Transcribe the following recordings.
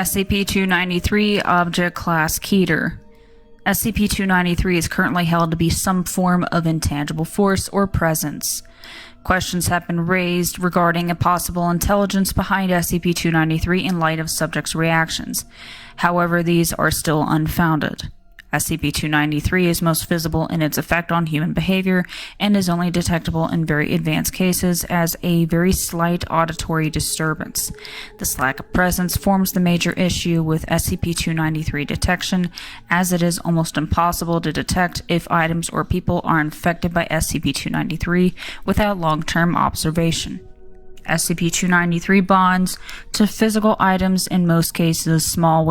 SCP-293 Object Class Keter. SCP-293 is currently held to be some form of intangible force or presence. Questions have been raised regarding a possible intelligence behind SCP-293 in light of subjects' reactions. However, these are still unfounded. SCP-293 is most visible in its effect on human behavior and is only detectable in very advanced cases as a very slight auditory disturbance. This lack of presence forms the major issue with SCP-293 detection, as it is almost impossible to detect if items or people are infected by SCP-293 without long-term observation. SCP-293 bonds to physical items, in most cases small,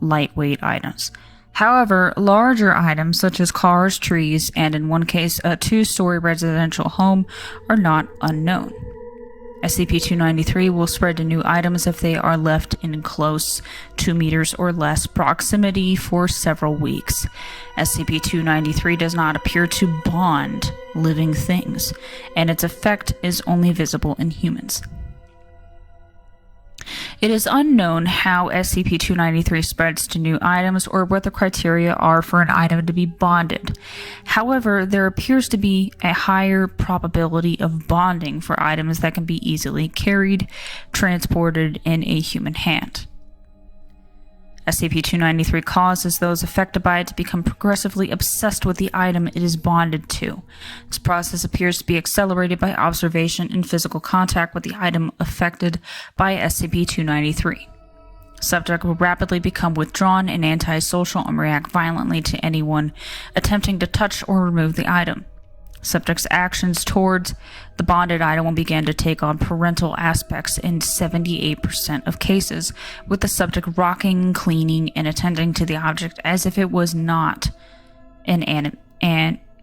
lightweight items. However, larger items such as cars, trees, and in one case a two-story residential home are not unknown. SCP-293 will spread to new items if they are left in close 2 meters or less proximity for several weeks. SCP-293 does not appear to bond living things, and its effect is only visible in humans. It is unknown how SCP-293 spreads to new items or what the criteria are for an item to be bonded. However, there appears to be a higher probability of bonding for items that can be easily carried, transported in a human hand. SCP-293 causes those affected by it to become progressively obsessed with the item it is bonded to. This process appears to be accelerated by observation and physical contact with the item affected by SCP-293. Subject will rapidly become withdrawn and antisocial and react violently to anyone attempting to touch or remove the item. Subject's actions towards the bonded item will begin to take on parental aspects in 78% of cases, with the subject rocking, cleaning, and attending to the object as if it was not an inanimate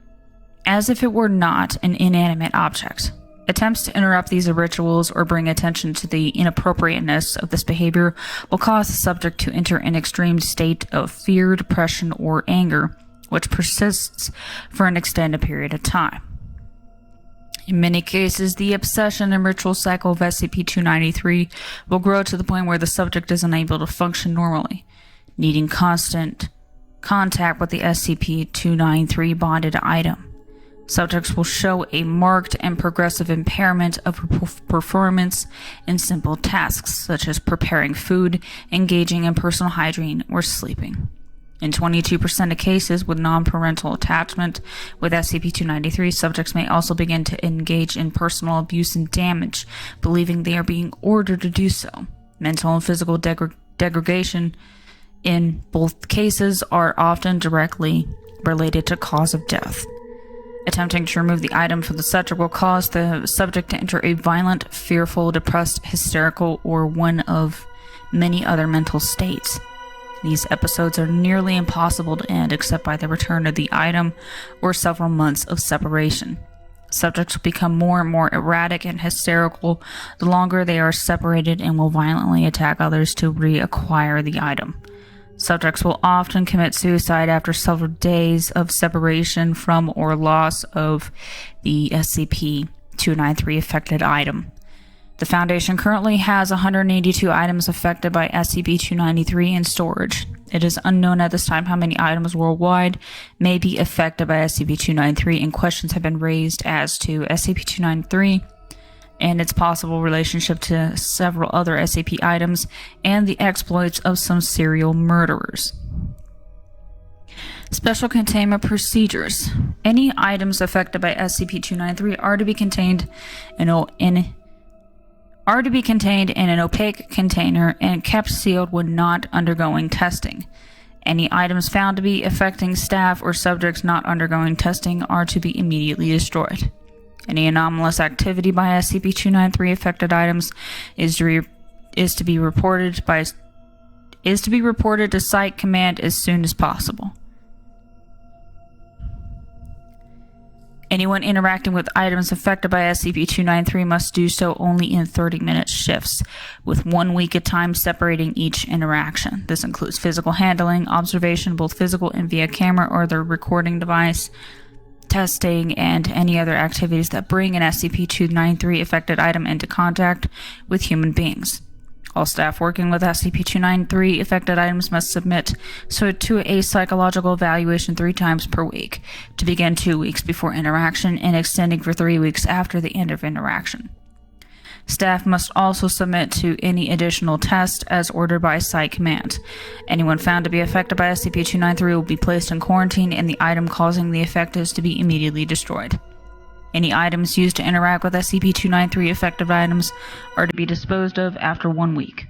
object. Attempts to interrupt these rituals or bring attention to the inappropriateness of this behavior will cause the subject to enter an extreme state of fear, depression, or anger, which persists for an extended period of time. In many cases, the obsession and ritual cycle of SCP-293 will grow to the point where the subject is unable to function normally, needing constant contact with the SCP-293 bonded item. Subjects will show a marked and progressive impairment of performance in simple tasks, such as preparing food, engaging in personal hygiene, or sleeping. In 22% of cases with non-parental attachment with SCP-293, subjects may also begin to engage in personal abuse and damage, believing they are being ordered to do so. Mental and physical degradation in both cases are often directly related to cause of death. Attempting to remove the item from the subject will cause the subject to enter a violent, fearful, depressed, hysterical, or one of many other mental states. These episodes are nearly impossible to end except by the return of the item or several months of separation. Subjects will become more and more erratic and hysterical the longer they are separated and will violently attack others to reacquire the item. Subjects will often commit suicide after several days of separation from or loss of the SCP-293 affected item. The Foundation currently has 182 items affected by SCP-293 in storage. It is unknown at this time how many items worldwide may be affected by SCP-293, and questions have been raised as to SCP-293 and its possible relationship to several other SCP items and the exploits of some serial murderers. Special Containment Procedures. Any items affected by SCP-293 are to be contained in an opaque container and kept sealed when not undergoing testing. Any items found to be affecting staff or subjects not undergoing testing are to be immediately destroyed. Any anomalous activity by SCP-293 affected items is to be reported to Site Command as soon as possible. Anyone interacting with items affected by SCP-293 must do so only in 30-minute shifts, with 1 week at time separating each interaction. This includes physical handling, observation, both physical and via camera or the recording device, testing, and any other activities that bring an SCP-293 affected item into contact with human beings. All staff working with SCP-293 affected items must submit to a psychological evaluation 3 times per week, to begin 2 weeks before interaction and extending for 3 weeks after the end of interaction. Staff must also submit to any additional tests as ordered by Site Command. Anyone found to be affected by SCP-293 will be placed in quarantine, and the item causing the effect is to be immediately destroyed. Any items used to interact with SCP-293 affected items are to be disposed of after 1 week.